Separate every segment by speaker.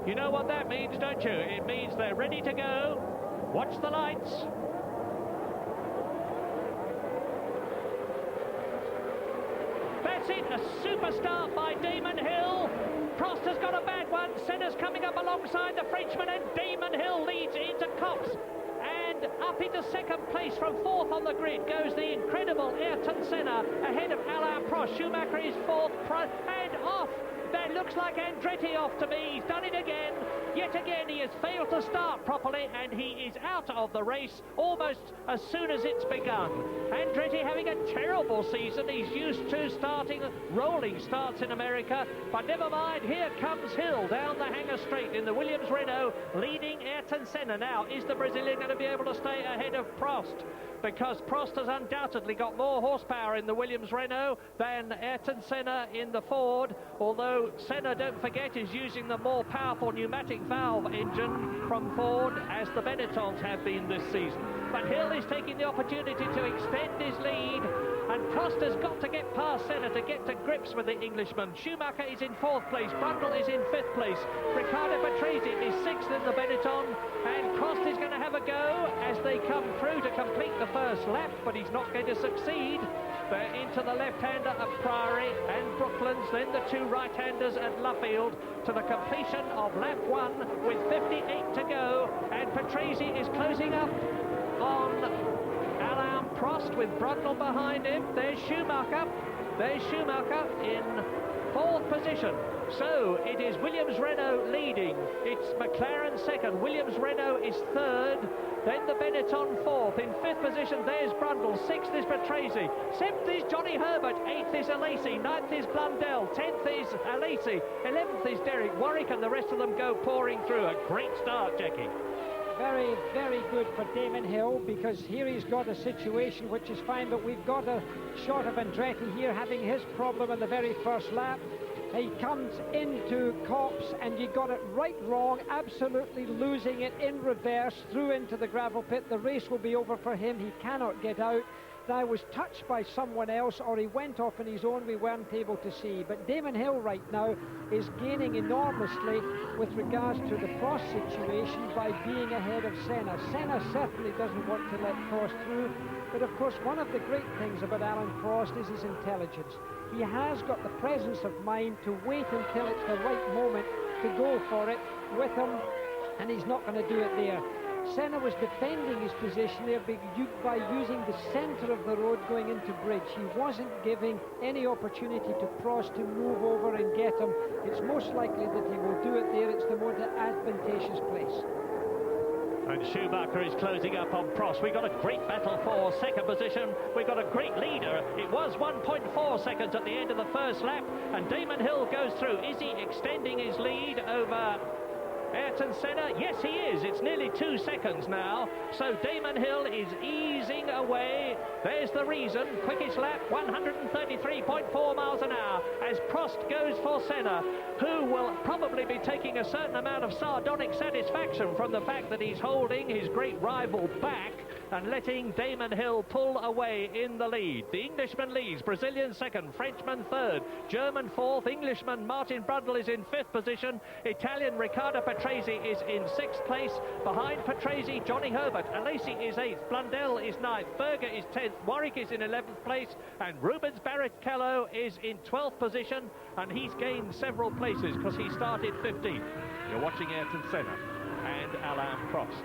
Speaker 1: You know what that means, don't you? It means they're ready to go. Watch the lights. That's it, a super start by Damon Hill. Prost has got a bad one. Senna's coming up alongside the Frenchman, and Damon Hill leads into Cox. And up into second place from fourth on the grid goes the incredible Ayrton Senna ahead of Alain Prost. Schumacher is fourth, and off. That looks like Andretti off to me. He's done it again. Yet again, he has failed to start properly, and he is out of the race almost as soon as it's begun. Andretti having a terrible season. He's used to starting rolling starts in America, but never mind. Here comes Hill down the hangar straight in the Williams Renault, leading Ayrton Senna. Now, is the Brazilian going to be able to stay ahead of Prost? Because Prost has undoubtedly got more horsepower in the Williams Renault than Ayrton Senna in the Ford, although Senna, don't forget, is using the more powerful pneumatic valve engine from Ford, as the Benettons have been this season. But Hill is taking the opportunity to extend his lead, and Prost has got to get past Senna to get to grips with the Englishman. Schumacher is in fourth place, Brundle is in fifth place, Riccardo Patrese is sixth in the Benetton, and Prost is going to have a go as they come through to complete the first lap, but he's not going to succeed. They're into the left-hander at Priory and Brooklands, then the two right-handers at Luffield to the completion of lap 1 with 58 to go, and Patrese is closing up on Alain Prost with Brundle behind him. There's Schumacher in fourth position. So it is Williams Renault leading. It's McLaren second. Williams Renault is third. Then the Benetton fourth. In fifth position, there's Brundle. Sixth is Patrese. Seventh is Johnny Herbert. Eighth is Alesi. Ninth is Blundell. 10th is Alesi. 11th is Derek Warwick, and the rest of them go pouring through. A great start, Jackie.
Speaker 2: Very, very good for Damon Hill, because here he's got a situation which is fine, but we've got a shot of Andretti here having his problem in the very first lap. He comes into Cops, and you got it right wrong, absolutely losing it in reverse through into the gravel pit. The race will be over for him. He cannot get out. Now, was touched by someone else, or he went off on his own, we weren't able to see. But Damon Hill right now is gaining enormously with regards to the Prost situation by being ahead of Senna. Senna certainly doesn't want to let Prost through, but of course one of the great things about Alain Prost is his intelligence. He has got the presence of mind to wait until it's the right moment to go for it with him, and he's not going to do it there. Senna was defending his position there by using the centre of the road going into bridge. He wasn't giving any opportunity to Prost to move over and get him. It's most likely that he will do it there. It's the more advantageous place.
Speaker 1: And Schumacher is closing up on Prost. We got a great battle for second position. We got a great leader. It was 1.4 seconds at the end of the first lap, and Damon Hill goes through. Is he extending his lead over Ayrton Senna? Yes, he is. It's nearly 2 seconds now. So Damon Hill is easing away. There's the reason. Quickest lap, 133.4 miles an hour, as Prost goes for Senna, who will probably be taking a certain amount of sardonic satisfaction from the fact that he's holding his great rival back and letting Damon Hill pull away in the lead. The Englishman leads, Brazilian second, Frenchman third, German fourth, Englishman Martin Brundle is in fifth position, Italian Riccardo Patrese is in sixth place. Behind Patrese, Johnny Herbert, Alesi is eighth, Blundell is ninth, Berger is 10th, Warwick is in 11th place, and Rubens Barrichello is in 12th position, and he's gained several places because he started 15th. You're watching Ayrton Senna and Alain Prost.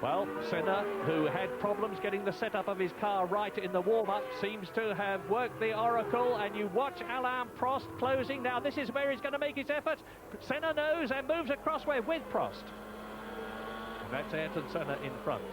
Speaker 1: Well, Senna, who had problems getting the setup of his car right in the warm-up, seems to have worked the oracle, and you watch Alain Prost closing. Now, this is where he's going to make his effort. Senna knows and moves across with Prost. And that's Ayrton Senna in front.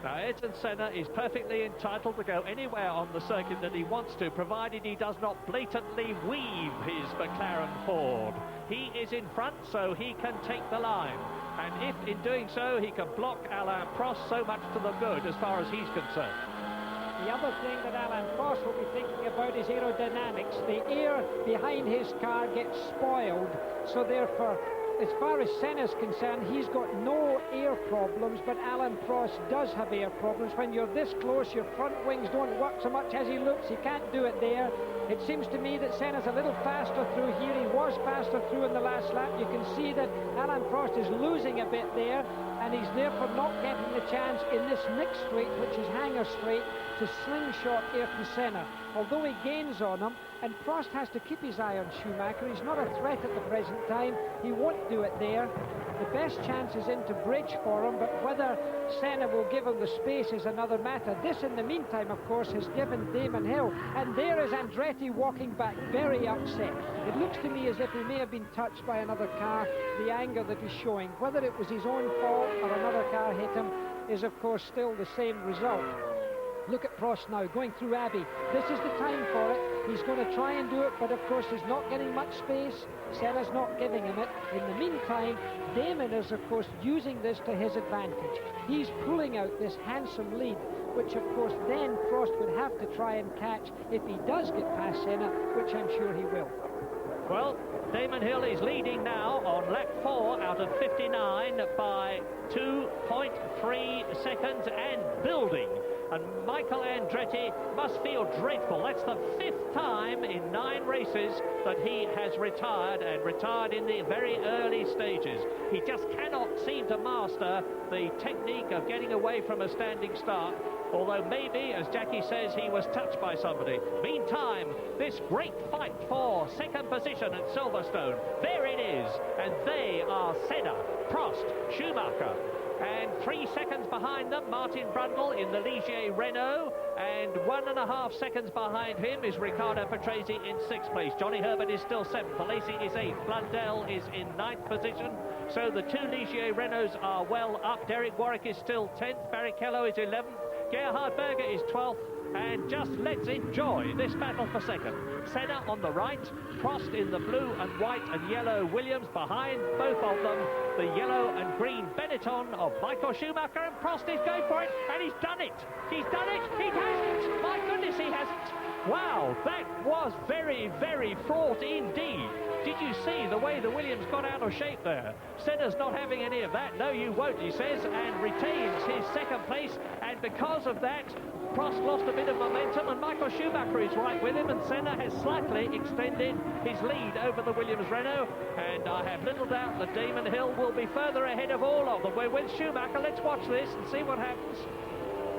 Speaker 1: Now, Ayrton Senna is perfectly entitled to go anywhere on the circuit that he wants to, provided he does not blatantly weave his McLaren Ford. He is in front, so he can take the line. And if, in doing so, he can block Alain Prost, so much to the good as far as he's concerned.
Speaker 2: The other thing that Alain Prost will be thinking about is aerodynamics. The air behind his car gets spoiled, so therefore as far as Senna's concerned, he's got no air problems, but Alain Prost does have air problems. When you're this close, your front wings don't work so much as he looks. He can't do it there. It seems to me that Senna's a little faster through here. He was faster through in the last lap. You can see that Alain Prost is losing a bit there, and he's therefore not getting the chance in this next straight, which is Hangar Straight, to slingshot Ayrton Senna. Although he gains on him, and Prost has to keep his eye on Schumacher. He's not a threat at the present time. He won't do it there. The best chance is into bridge for him, but whether Senna will give him the space is another matter. This, in the meantime, of course, has given Damon Hill. And there is Andretti walking back, very upset. It looks to me as if he may have been touched by another car, the anger that he's showing. Whether it was his own fault or another car hit him is, of course, still the same result. Look at Prost now, going through Abbey. This is the time for it. He's going to try and do it, but of course he's not getting much space. Senna's not giving him it. In the meantime, Damon is, of course, using this to his advantage. He's pulling out this handsome lead, which, of course, then Prost would have to try and catch if he does get past Senna, which I'm sure he will.
Speaker 1: Well, Damon Hill is leading now on lap 4 out of 59 by 2.3 seconds and building. And Michael Andretti must feel dreadful. That's the 5th time in 9 races that he has retired, and retired in the very early stages. He just cannot seem to master the technique of getting away from a standing start, although maybe, as Jackie says, he was touched by somebody. Meantime, this great fight for second position at Silverstone, there it is, and they are Senna, Prost, Schumacher, and 3 seconds behind them, Martin Brundle in the Ligier Renault, and 1.5 seconds behind him is Riccardo Patrese in 6th place. Johnny Herbert is still 7th, Alesi is 8th, Blundell is in 9th position, so the 2 Ligier Renaults are well up. Derek Warwick is still 10th, Barrichello is 11th, Gerhard Berger is 12th, and just let's enjoy this battle for second. Senna on the right, Prost in the blue and white and yellow Williams, behind both of them the yellow and green Benetton of Michael Schumacher, and Prost is going for it, and he's done it! He's done it! He hasn't! My goodness, he hasn't! Wow, that was very, very fraught indeed. Did you see the way the Williams got out of shape there? Senna's not having any of that. No, you won't, he says, and retains his second place, and because of that, Prost lost a bit of momentum, and Michael Schumacher is right with him, and Senna has slightly extended his lead over the Williams Renault, and I have little doubt that Damon Hill will be further ahead of all of them. We're with Schumacher. Let's watch this and see what happens.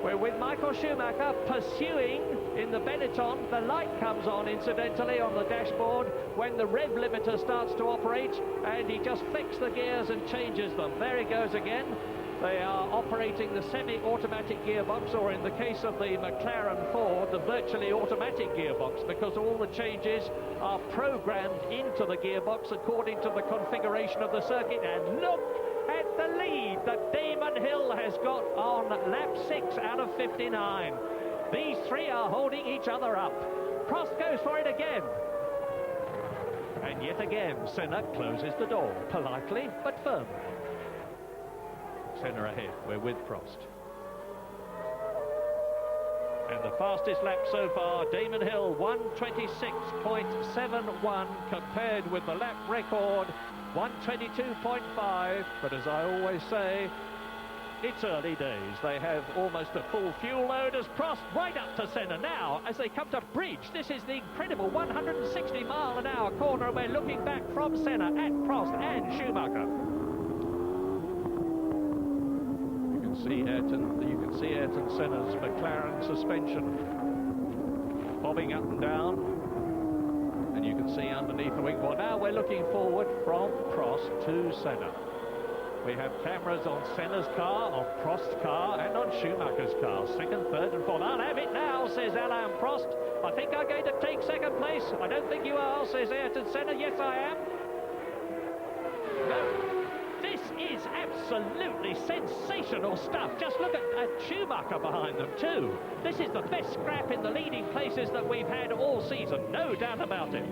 Speaker 1: We're with Michael Schumacher pursuing in the Benetton. The light comes on, incidentally, on the dashboard when the rev limiter starts to operate, and he just flicks the gears and changes them. There he goes again. They are operating the semi-automatic gearbox, or in the case of the McLaren Ford, the virtually automatic gearbox, because all the changes are programmed into the gearbox according to the configuration of the circuit. And look at the lead that Damon Hill has got on lap 6 out of 59. These 3 are holding each other up. Prost goes for it again. And yet again, Senna closes the door, politely but firmly. Senna ahead, we're with Prost. And the fastest lap so far, Damon Hill, 1:26.71, compared with the lap record, 1:22.5. But as I always say, it's early days. They have almost a full fuel load as Prost right up to Senna now as they come to bridge. This is the incredible 160-mile-an-hour corner, and we're looking back from Senna at Prost and Schumacher. You can see Ayrton Senna's McLaren suspension bobbing up and down, and you can see underneath the wing. Well, now we're looking forward from Prost to Senna. We have cameras on Senna's car, on Prost's car, and on Schumacher's car. Second, third, and fourth. I'll have it now, says Alain Prost. I think I'm going to take second place. I don't think you are, says Ayrton Senna. Yes, I am. No. This is absolutely sensational stuff. Just look at Schumacher behind them too. This is the best scrap in the leading places that we've had all season, no doubt about it.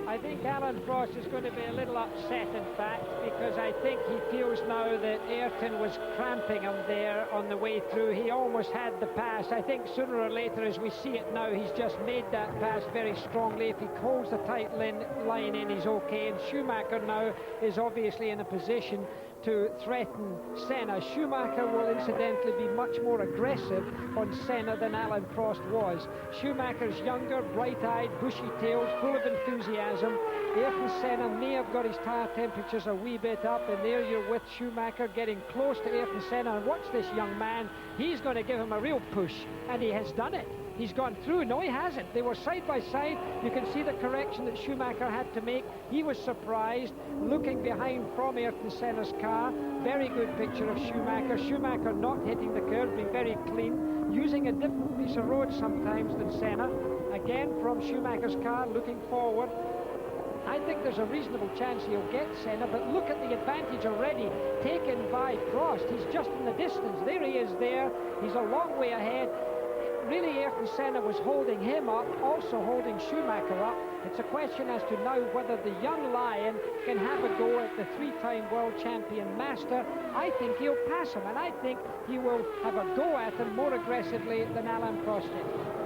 Speaker 2: I think Alan Prost is going to be a little upset, in fact, because I think he feels now that Ayrton was cramping him there on the way through. He almost had the pass. I think sooner or later, as we see it now, he's just made that pass very strongly. If he holds the tight line in, he's okay. And Schumacher now is obviously in a position to threaten Senna. Schumacher will incidentally be much more aggressive on Senna than Alan Prost was. Schumacher's younger, bright-eyed, bushy-tailed, full of enthusiasm. Ayrton Senna may have got his tyre temperatures a wee bit up, and there you're with Schumacher getting close to Ayrton Senna. And watch this young man. He's going to give him a real push, and he has done it. He's gone through. No, he hasn't. They were side by side. You can see the correction that Schumacher had to make. He was surprised, looking behind from Ayrton Senna's car. Very good picture of Schumacher. Schumacher not hitting the curb, being very clean, using a different piece of road sometimes than Senna. Again, from Schumacher's car, looking forward. I think there's a reasonable chance he'll get Senna, but look at the advantage already taken by Prost. He's just in the distance. There he is there. He's a long way ahead. Really, Ayrton Senna was holding him up, also holding Schumacher up. It's a question as to now whether the young lion can have a go at the three-time world champion master. I think he'll pass him, and I think he will have a go at him more aggressively than Alan Prost did.